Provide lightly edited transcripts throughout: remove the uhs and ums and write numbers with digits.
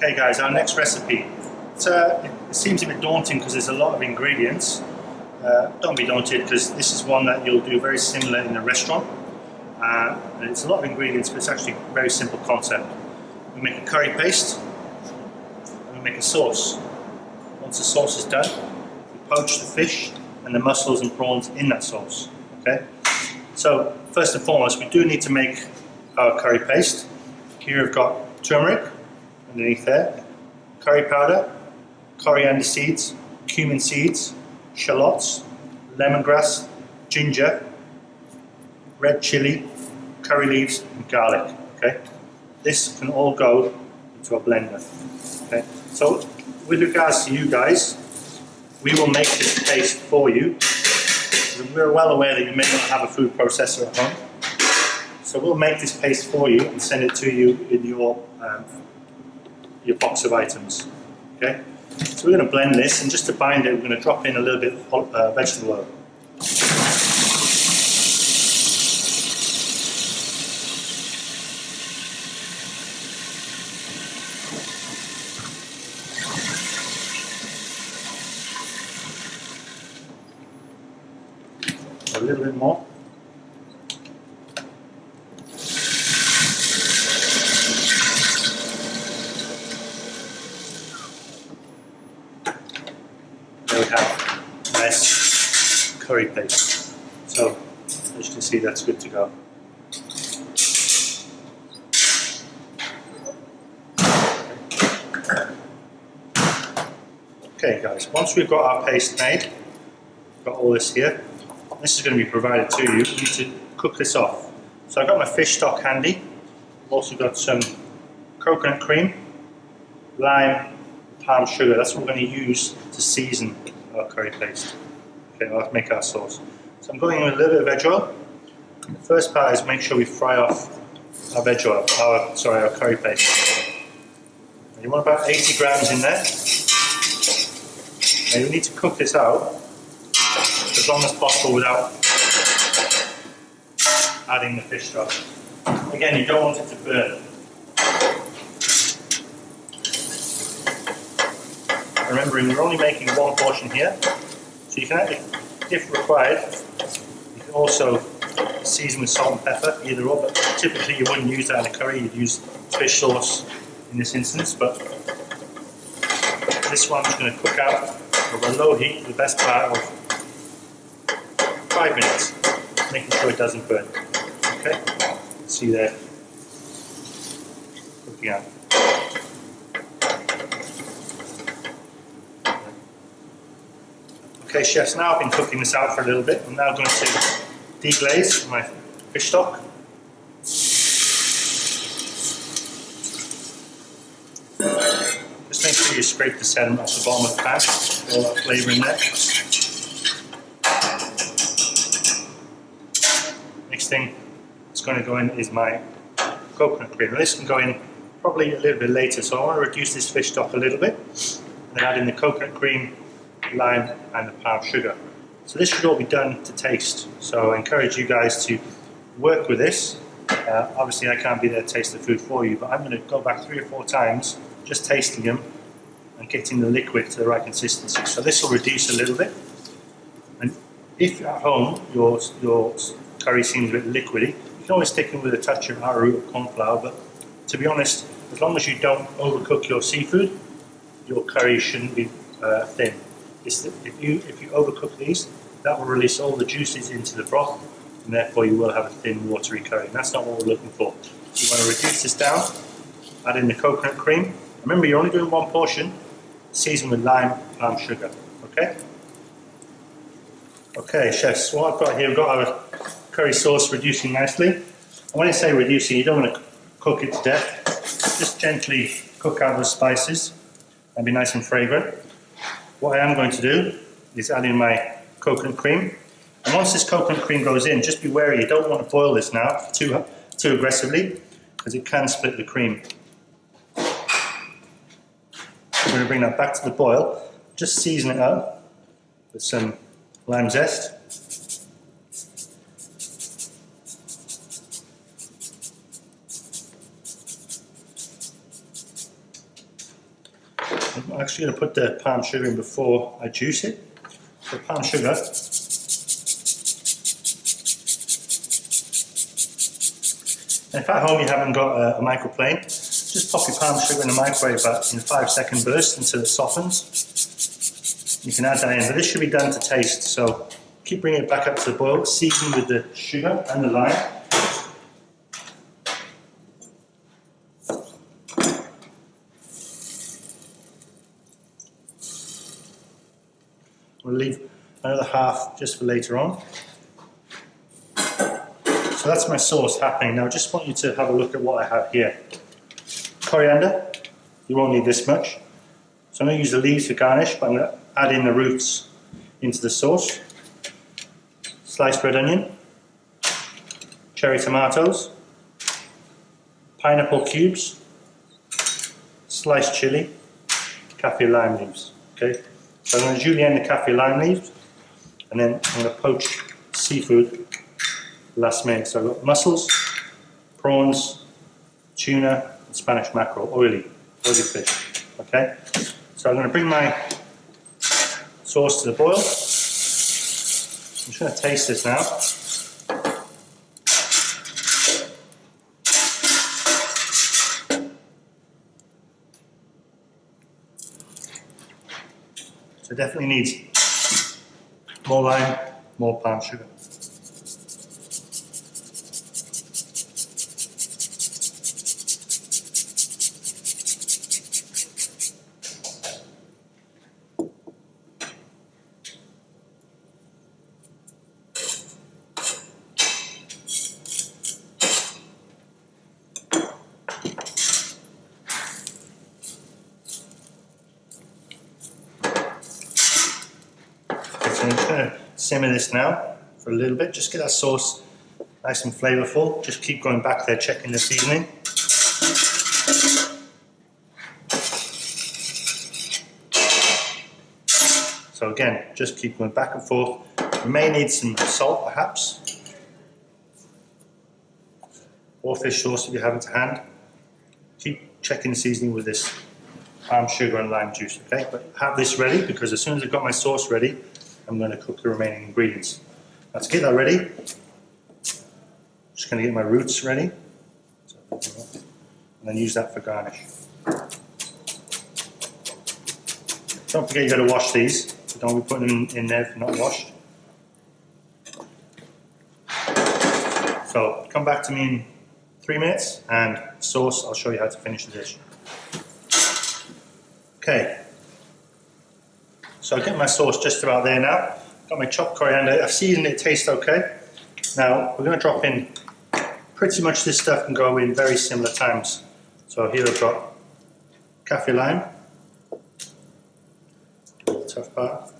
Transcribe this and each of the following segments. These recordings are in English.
Okay guys, our next recipe. It seems a bit daunting because there's a lot of ingredients. Don't be daunted because this is one that you'll do very similar in a restaurant. And it's a lot of ingredients, but it's actually a very simple concept. We make a curry paste and we make a sauce. Once the sauce is done, we poach the fish and the mussels and prawns in that sauce. Okay? So first and foremost, we do need to make our curry paste. Here I've got turmeric underneath there, curry powder, coriander seeds, cumin seeds, shallots, lemongrass, ginger, red chili, curry leaves and garlic. Okay, this can all go into a blender. Okay, so with regards to you guys, we will make this paste for you. We're well aware that you may not have a food processor at home, so we'll make this paste for you and send it to you in your box of items. Okay, so we're going to blend this, and just to bind it, we're going to drop in a little bit of vegetable oil. A little bit more. There we have nice curry paste. So as you can see, that's good to go. Okay guys, once we've got our paste made, we've got all this here. This is going to be provided to you. We need to cook this off. So I've got my fish stock handy. I've also got some coconut cream, lime, palm sugar. That's what we're going to use to season our curry paste. Okay, I'll make our sauce. So I'm going in with a little bit of veg oil. The first part is make sure we fry off our veg oil, our curry paste. You want about 80 grams in there. Now you need to cook this out as long as possible without adding the fish stock. Again, you don't want it to burn. Remembering we're only making one portion here, so you can actually, if required, you can also season with salt and pepper, either or, but typically you wouldn't use that in a curry, you'd use fish sauce in this instance, but this one's going to cook out over a low heat for the best part of 5 minutes, making sure it doesn't burn. Okay, see there, cooking out. Okay chefs, now I've been cooking this out for a little bit. I'm now going to deglaze my fish stock. Just make sure you scrape the sediment off the bottom of the pan, get all that flavour in there. Next thing that's going to go in is my coconut cream. Now this can go in probably a little bit later, so I want to reduce this fish stock a little bit and then add in the coconut cream, lime and the palm sugar. So this should all be done to taste, so I encourage you guys to work with this. Obviously I can't be there to taste the food for you, but I'm going to go back 3 or 4 times just tasting them and getting the liquid to the right consistency. So this will reduce a little bit, and if at home your curry seems a bit liquidy, you can always stick in with a touch of arrowroot or corn flour, but to be honest, as long as you don't overcook your seafood, your curry shouldn't be thin. If you overcook these, that will release all the juices into the broth, and therefore you will have a thin, watery curry. And that's not what we're looking for. You want to reduce this down, add in the coconut cream. Remember, you're only doing one portion, season with lime, palm sugar. Okay? Okay, chefs, what I've got here, we've got our curry sauce reducing nicely. And when I say reducing, you don't want to cook it to death. Just gently cook out those spices and be nice and fragrant. What I am going to do is add in my coconut cream. And once this coconut cream goes in, just be wary, you don't want to boil this now too aggressively, because it can split the cream. I'm going to bring that back to the boil, just season it up with some lime zest. I'm actually going to put the palm sugar in before I juice it. So palm sugar, and if at home you haven't got a microplane, just pop your palm sugar in the microwave in 5-second bursts until it softens. You can add that in, but this should be done to taste, so keep bringing it back up to the boil, season with the sugar and the lime. We'll leave another half just for later on. So that's my sauce happening. Now I just want you to have a look at what I have here. Coriander, you won't need this much. So I'm going to use the leaves for garnish, but I'm going to add in the roots into the sauce. Sliced red onion, cherry tomatoes, pineapple cubes, sliced chili, kaffir lime leaves. Okay, so I'm going to julienne the kaffir lime leaves, and then I'm going to poach seafood last minute. So I've got mussels, prawns, tuna, and Spanish mackerel, oily fish. Okay, so I'm going to bring my sauce to the boil. I'm just going to taste this now. So it definitely needs more lime, more palm sugar. So I'm just going to simmer this now for a little bit, just get that sauce nice and flavourful. Just keep going back there, checking the seasoning. So again, just keep going back and forth. You may need some salt perhaps, or fish sauce if you have it to hand. Keep checking the seasoning with this palm sugar and lime juice, okay? But have this ready, because as soon as I've got my sauce ready, I'm going to cook the remaining ingredients. Now to get that ready, I'm just going to get my roots ready, and then use that for garnish. Don't forget you've got to wash these, so don't be putting them in there if they're not washed. So come back to me in 3 minutes, and sauce, I'll show you how to finish the dish. Okay, so I'll get my sauce just about there now. Got my chopped coriander, I've seasoned it, tastes okay. Now we're going to drop in pretty much this stuff can go in very similar times. So here I've got kaffir lime, tough part.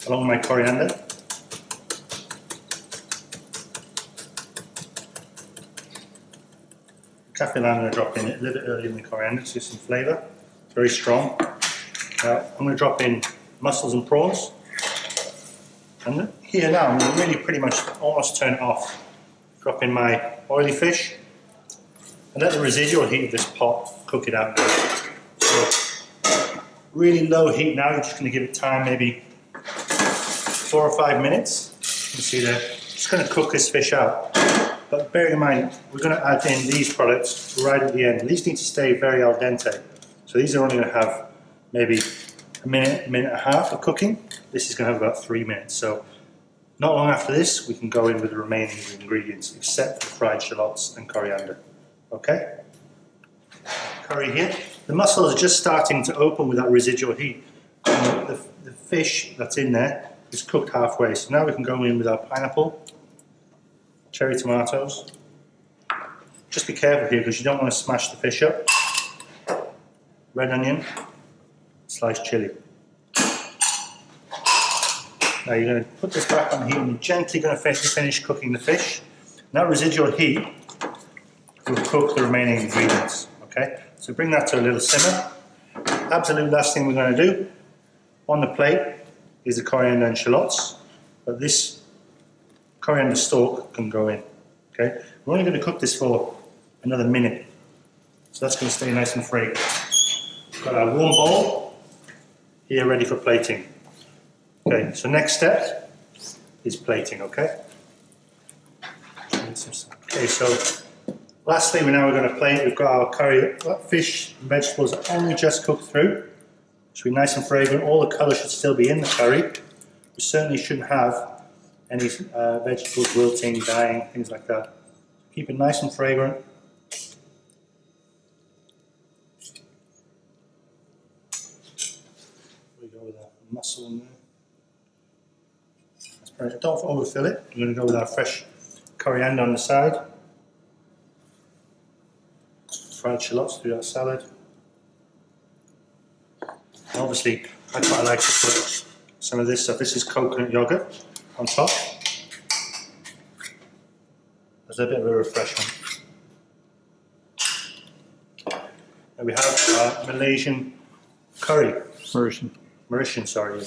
Along with my coriander. Kaffir lime I'm going to drop in a little bit earlier than the coriander to get some flavour. It's very strong. Now I'm going to drop in mussels and prawns. And here now I'm going to really pretty much almost turn it off. Drop in my oily fish and let the residual heat of this pot cook it out now. So really low heat now, you're just going to give it time, maybe 4 or 5 minutes. You can see there, just going to cook this fish out. But bear in mind, we're going to add in these products right at the end. These need to stay very al dente. So these are only going to have maybe a minute and a half of cooking. This is going to have about 3 minutes. So not long after this, we can go in with the remaining ingredients, except for fried shallots and coriander. Okay? Curry here. The mussels are just starting to open with that residual heat. And the fish that's in there is cooked halfway. So now we can go in with our pineapple, cherry tomatoes. Just be careful here because you don't want to smash the fish up. Red onion, sliced chili. Now you're going to put this back on heat and you're gently going to finish cooking the fish. And that residual heat will cook the remaining ingredients. Okay, so bring that to a little simmer. Absolute last thing we're going to do on the plate is the coriander and shallots, but this coriander stalk can go in. Okay, we're only going to cook this for another minute, so that's going to stay nice and fragrant. We've got our warm bowl here ready for plating. Okay, so next step is plating, okay? Okay, so lastly, we're going to plate. We've got our curry, fish and vegetables are only just cooked through. Should be nice and fragrant. All the colour should still be in the curry. We certainly shouldn't have any vegetables wilting, dying, things like that. Keep it nice and fragrant. We go with our mussel in there. That's perfect. Don't overfill it. We're going to go with our fresh coriander on the side. Fried shallots through that salad. And obviously, I quite like to put some of this stuff. This is coconut yogurt on top. There's a bit of a refreshment. And we have our Malaysian curry. Mauritian. Mauritian, sorry.